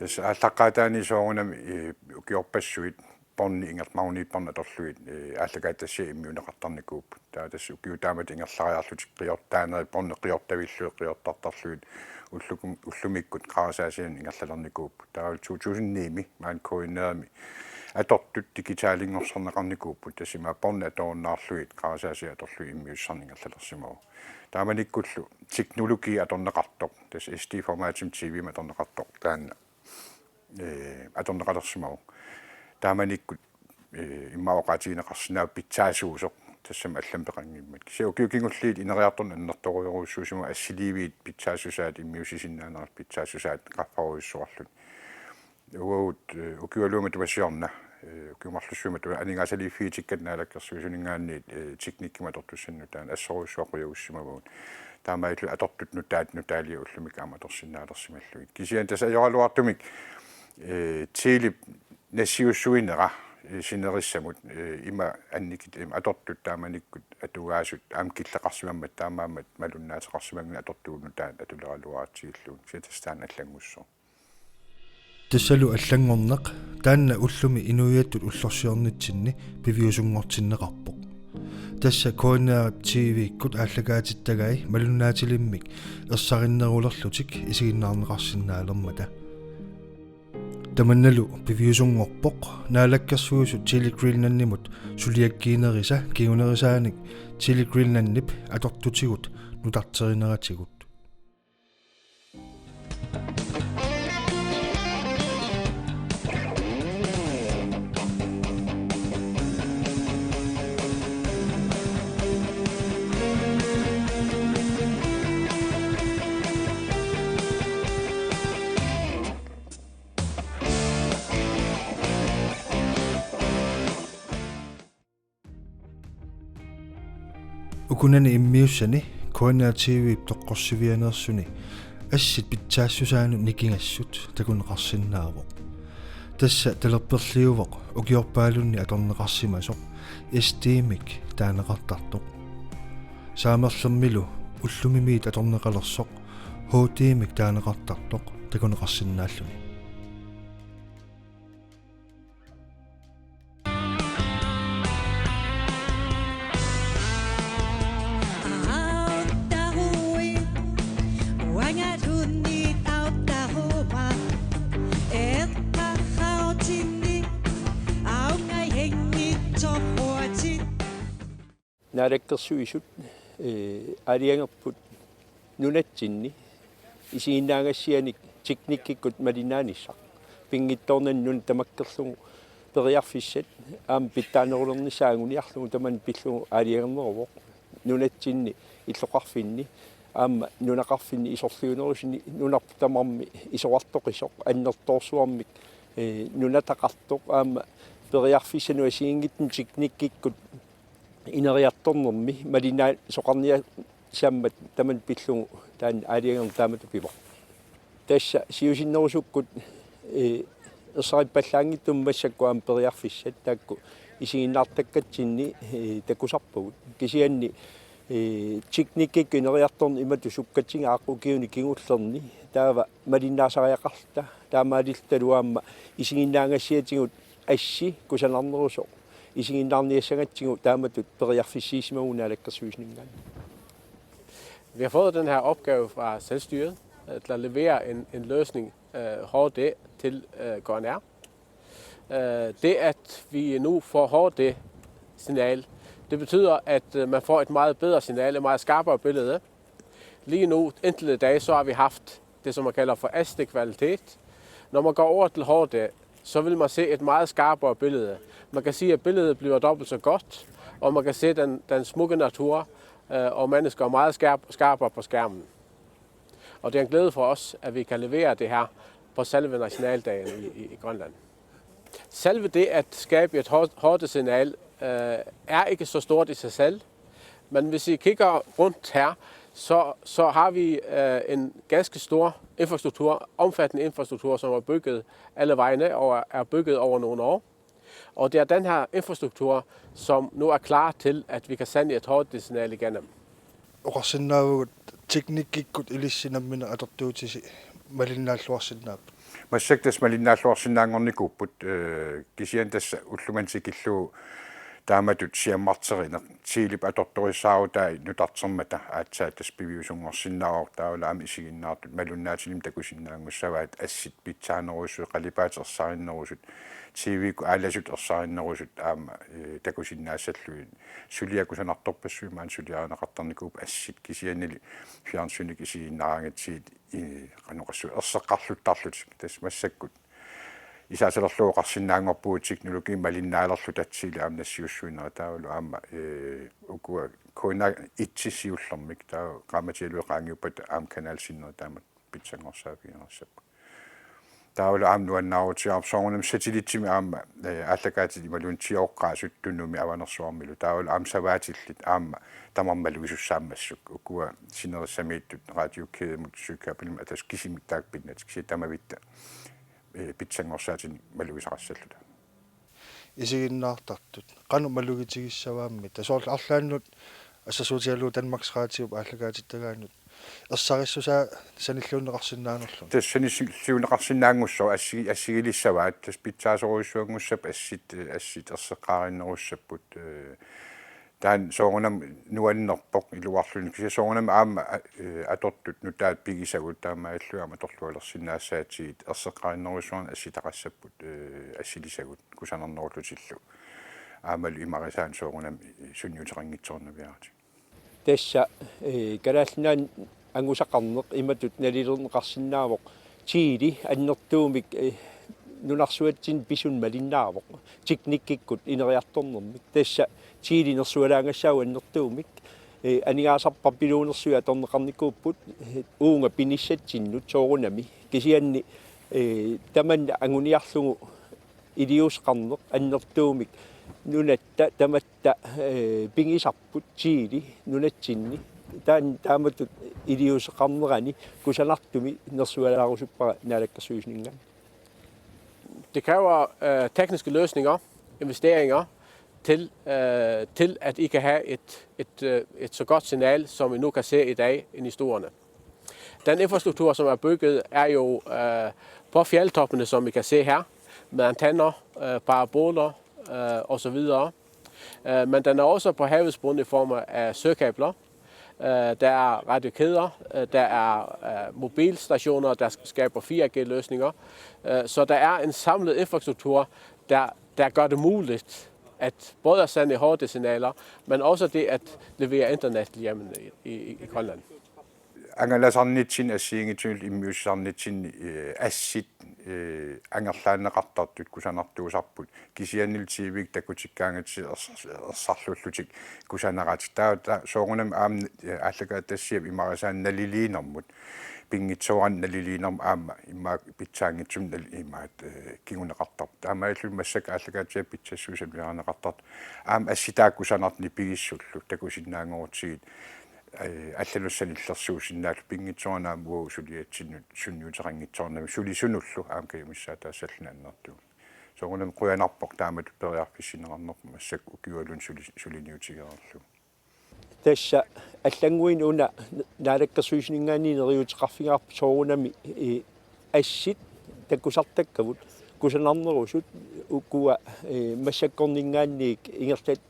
tässä allaqaataani soorunami ukiorpassuit porni ingertmauniipparna torluit allaqaatassi immiuneqartarnikuup taa tässä ukiutaamat ingerlariarlutik qiortaaneri porni qiortavillu qiortartarluit ullumikkut qarasaasian ingerlalernikuup taa 2009 maan koinnerami atortut digitaalingorsorneqarnikuup tassima porni atoonnaarluit qarasaasia atorlu immiussarningerlalersimoo taamanikkullu teknologi atorneqartoq tas SD-formatim TV atorneqartoq taanna atorneqalersimoo taamanikkut immaoqaatiineqarsinaa pitsaasuusoq тассама аллампеқангиммат кисиукиукингуллиит инериарторна аннэрторуйоруссуусима ассиливиит питсаасусаат иммиусисиннаанерат питсаасусаат qaффаруйуссуарлут уут укиулуумат васиорна укиумарлуссуумат анигаасалиффиитиккат наалаккерсуусунингаанниит техниккима тортуссанну таан ассоруйуссуақуйагуссимавуут таамаиллу атортут нутаат нутаали уллумик ааматорсиннаалерсималлуит кисиан тасаёралуартумик тилип нассиуссуинера синерissамут има анникит аторттут тааманиккут атугаасут аам киллеқарсимаммат таамаамат малуннаатеқарсимагна атортуунну таат атулералуаатсигиллуун ситастаан аллангуссоо тассалу аллангорнеқ таанна уллуми инуиаттут уллорсиорнитсинни пивиусунгортиннеқарпоқ тасса коинеа тивиккут ааллагаатиттагай малуннаатилиммик ерсариннерулерлутик исигиннаарнеқарсинаалермата таманналу пивиусунгорпоқ наалаккерсуусут тилигрилнаннимут сулиаккиинериса киунерисааник тилигрилнаннип атортутигут нутартеринератигут ukунани иммиуссани коинеа тивип тоққорсивианерсуни ассит питсаассусаану никингассут такунеқарсиннаавоқ тасса талерперлиувоқ укиорпаалунни аторнеқарсимасоқ стимик таанеқартартоқ саамерлэрмилу уллумимиит аторнеқалерсоқ htmик таанеқартартоқ такунеқарсиннааллуни наалаккерсуисут алиангерпут нунатсинни исигиннаагассианик техниккиккут малинааниссақ пингитторнаннун тамаккерлугу периарфиссат аам питтаанерулернissaaguniарлугу таман пиллугу алиангернеровоқ нунатсинни иллоқарфинни аама нунақарфинни исорлуунерусини нунартамарми исоартоқисоқ аннерторсуармик нунатақартоқ аама периарфиссану асигингиттин техниккиккут инериарторнерми малинаа соқарниа саммат таман пиллугу таан аалиангер таамату пивоқ тасса сиусиннерусуккут ерсариппаллаангиттум массаккуаам периарфиссат таакку исигиннаартаккатсинни такусарпагут кисианни техниккик инериарторни имату суккатсигааққу киуни кигуллерни таава малиннаасариақарта таамаалиллталуаама исигиннаагассиатигут асси кусанарнерусо исигиннаарниассагатсигу тааматут периарфиссиисимагунаалаккерсуиснингаан. Vi har fået den her opgave fra selvstyret at levere en løsning HD til KNR. Det at vi nu får HD-signal, det betyder at man får et meget bedre signal, et meget skarpere billede. Lige nu, enkelte dage, så har vi haft det, som man kalder for SD-kvalitet. Når man går over til HD, så vil man se et meget skarpere billede. Man kan sige, at billedet bliver dobbelt så godt, og man kan se den smukke natur og mennesker meget skarpere på skærmen. Og det er en glæde for os, at vi kan levere det her på selve nationaldagen i Grønland. Selve det at skabe et HD-signal er ikke så stort i sig selv, men hvis I kigger rundt her, så har vi en ganske stor infrastruktur, omfattende infrastruktur, som er bygget alle vejene og er bygget over nogle år. Og det er den her infrastruktur, som nu er klar til, at vi kan sende et HD-signal igennem. Oqarsinnaavut teknikkikut ilissinamina atortuutisi malinnaалluarsinnaap. массактас малиннааллуарсинаангорникууппут кисиан тасса уллумантикиллуу тааматут сиаммартеринеқ тиилип аторториссаарутаа нутартермата аатсаа тас пивиусунгорсиннаавор таулаами исигиннаартут малуннаатиним такусиннаангуссаваат ассит питсаанеруссу қалипаатерсариннерусут тивику ааласут ерсариннерусут аама такусиннаассаллуи сулиакусанарторпассуи маан сулиаанеқартарникууп ассит кисианили фиарнсуник исигиннараангатсиит каноқассу ерсеққарлуттарлут тас массаккут исаасалерлуоқарсинаангорпуу технологи малиннаалерлу татсили аамнассиуссуинера таавалу аама укуа коина итсисиуллермик таа qaamatialueqaangiuppat аам канаалсиннера таамат питсангорсаапиерсаппа таавалу аам нуаннаарутиар соорнам сателлитсими аама ааллакаати малунтиоққаа суттуннуми аванерсуармилу таавалу аам саваатиллит аама тамармалуисуссаамассук укуа синериссамииттут радиокеемут сукапилим атас кисимик таакпиннат киситамавитта питсангорсаатин малуисарассаллута исигиннаартартут кану малугитигиссаваамми тасоорл арлааннут ассасуутиалуу Danmarksraatiup ааллагаатиттагаанут ерсариссусаа саниллуунеқарсинаанерлу тас саниллуунеқарсинаангуссоо ассигилиссаваат тас питсаасоруйссуангуссап ассит ерсеққариннеруссаппут таан соорунам нуаннерпоқ илуарлуни кися соорунам аама атортут нутаат пигисагут таамааллуама торлуалерсинаассаатигит ерсеққариннеруссуарна асситақассаппут ассилисагут кусанернеруллутиллу аамалу имарисаан соорунам сунниутерангитсорнавиарати тасса калааллинаан ангусақарнеқ иматут налилернеқарсинаавоқ тиили аннертуумик нунарсуатсин писун малиннаавоқ техниккиккут инериарторнермик тасса тиилинерсуалаангассаау аннертуумик анигаасарпар пилуунерсуа торнеқарникууппут уунга пиниссатсиннут соорунами кисианни таманна ангуниарлугу илиусқарнеқ аннертуумик нунатта таматта пингисарпут тиили нунатсинни тааматут илиусеқарнерани кусанартуми нерсуалаарусуппара наалаккасуиснинган. Det kræver tekniske løsninger, investeringer til at I kan have et så godt signal, som I nu kan se i dag ind i stuerne. Den infrastruktur, som er bygget, er jo på fjeldtoppene, som I kan se her, med antenner, paraboler osv. Men den er også på havets bund i form af søkabler. Der er radiokæder, der er mobilstationer, der skaber 4G-løsninger. Så der er en samlet infrastruktur, der gør det muligt at både at sende HD-signaler, men også det at levere internet hjemme i Grønland. Angalasarnitsin assiingitsuul immiussarnitsin assit angerlaanneqartartut kusanartuusarput kisianniltiivik takutikkaangatsi ersarlullutik kusanaratik taa soorunam aam ааллакаа тассиап имарасаан налилиинэрмут пингитсуаран налилиинерм аама иммаа питсаангитсум имаат кигунеқартарп таамааллу массак ааллакаатиа питсассуусал виаранеқартарт аам асситааккусанартни пигиссуллу такусиннаангорутсигит аллалуссаниллерсуусиннаалу пингитсуанаамуу сулиатсиннут сунниутерангитсорнами сулисунуллу аамакамиссаа таассаллааннарту соорунам куянарпоқ таамат периарфиссинеқарнерпу массак укиуалун сулиниутигерерлу тасса аллангуин уна наалаккасуиснингаани нериутеқарфигаап соорунами ассит таккусартаккавут кусанарнерусут укуа массаккорнингаанниик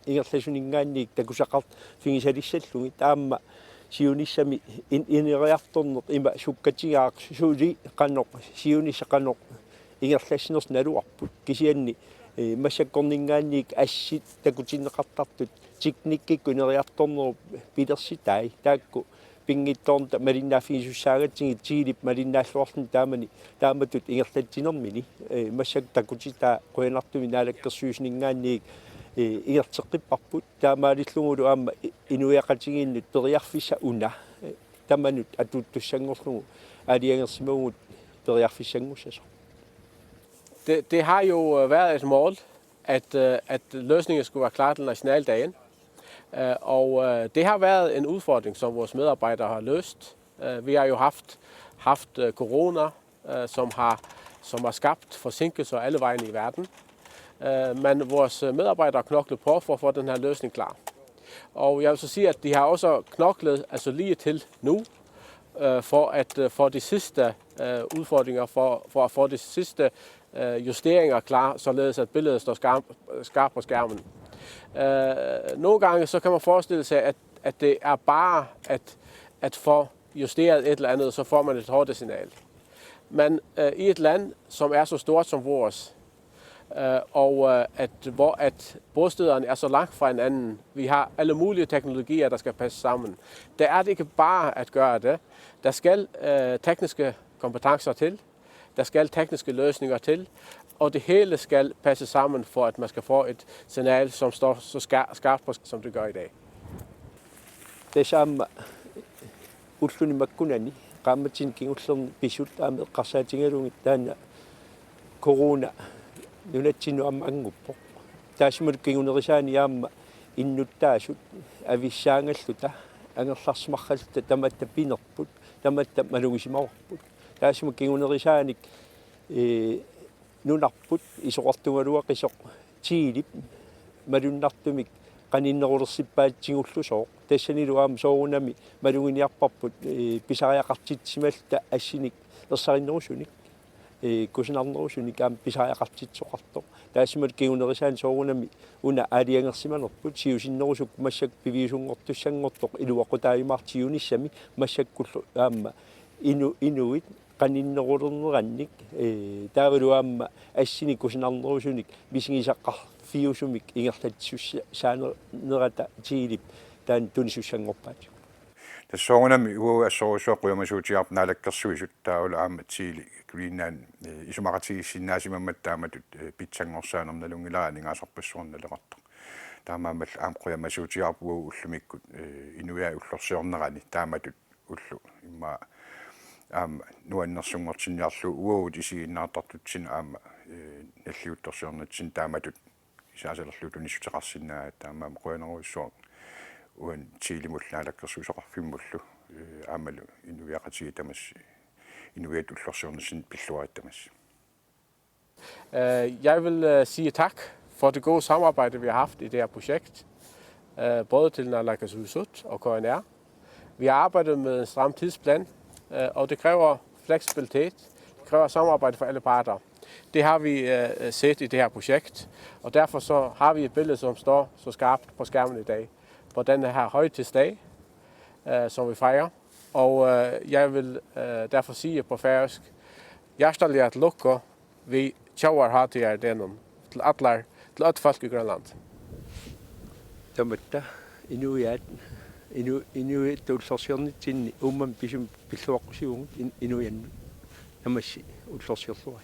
ингерласунингаанниик такусақарт фигисалиссаллуги таама сиунissami инериарторнер има суккатигаақ сули қанноқ сиунissақанноқ ингерлассинерс налуарпут кисианни массаккорнингаанниик ассит такутинеқартартут техниккикку инериарторнеру пилерситай таакку пингитторнта малиннаафигисуссаагатсиги тиилип малиннааллуарлун таамани тааматут ингерлатсинермини массак такутита қуянартуми наалаккерсууснингаанниик ингертеққиппарпут таамаалиллугулу аама инуяқатигииннут периарфисса уна таманут атуттуссангорлугу алиангерсимагут периарфиссангуссасо. Det har jo været et mål, at løsningen skulle være klar til nationaldagen. Og det har været en udfordring, som vores medarbejdere har løst. Vi har jo haft corona, som har skabt forsinkelser alle vegne i verden. Men vores medarbejdere har knoklet på for at få den her løsning klar. Og jeg vil så sige, at de har også knoklet altså lige til nu, for at få de sidste udfordringer, for at få de sidste justeringer klar, således at billedet står skarpt på skærmen. Nogle gange så kan man forestille sig, at det er bare at få justeret et eller andet, så får man et HD-signal. Men i et land, som er så stort som vores, og hvor bostederne er så langt fra hinanden, vi har alle mulige teknologier, der skal passe sammen. Der er det ikke bare at gøre det. Der skal tekniske kompetencer til, der skal tekniske løsninger til, og det hele skal passe sammen for, at man skal få et signal, som står så skarpt på, som det gør i dag. Det samme utluni makkunani qammatin kingullern pisut aamet qarsaatingalungi taana corona nunatsinu amma anguppo taasmut kingunerisaani yaamma innuttaasut avissaangalluta angerlarsmarralta tamatta pinerput tamatta malungisimaorput taasmut kingunerisaanik nunarput isoqortungalua qisoq tiilip malunnartumik qaninnerulersippaatsigullusoo тассанилуаам соорунами малугиниарпарпут писариақартитсималта ассиник ерсариннерусуник кусинарнерусуник аам писариақартитсоқарто таассимат кигунерисаан соорунами уна аалиангерсиманерпут сиусиннерусук массак пивиусунгортуссангортоқ илуақутаимаартиуниссами массаккуллу аама инуит qaninnerulернеранник таавалуаама ассиник кусинарнерусуник бисигисаққар фиусумик ингерлатсусса саанерата тиилип таан тунисуссангорпаат тассоорунами уасоорусуаққуямасуутиарп наалаккерсуисут тааула аама тиили квиннаан исумақатигиссиннаасимаммат тааматут питсангорсаанерналунгилаани гаасарпассуарналеқартоқ таамаамал аамқуямасуутиарп уллумиккут инуяа уллорсиорнерани тааматут уллу имма аама нуаннерсунгортинниарлу уут исигиннаартартутсин аама наллиутторсиорнатсин тааматут исаасалерлу тунissutеқарсинаа таамаама қуянеруиссуақ уан тиилимуллаалаккерсуисоқарфиммуллу аамалу инуиақатиги тамас инуиат уллорсиорнасин пиллуариттамас. Jeg vil sige tak for det gode samarbejde, vi har haft i det her projekt, både til Naalakkersuisut og KNR. Vi har arbejdet med en stram tidsplan, og det kræver fleksibilitet, det kræver samarbejde for alle parter. Det har vi set i det her projekt, og derfor så har vi et billede, som står så skarpt på skærmen i dag, på den her højtidsdag, som vi fejrer. Og jeg vil derfor sige på færøsk, hjertelig lykke ved tjauarhatiardenum til alt folk i Grønland. Tamatta inuiat inuit ulsorsiornitsin umman pisum pilluaqqusiugut inuiannu tamassi ulsorsiorluat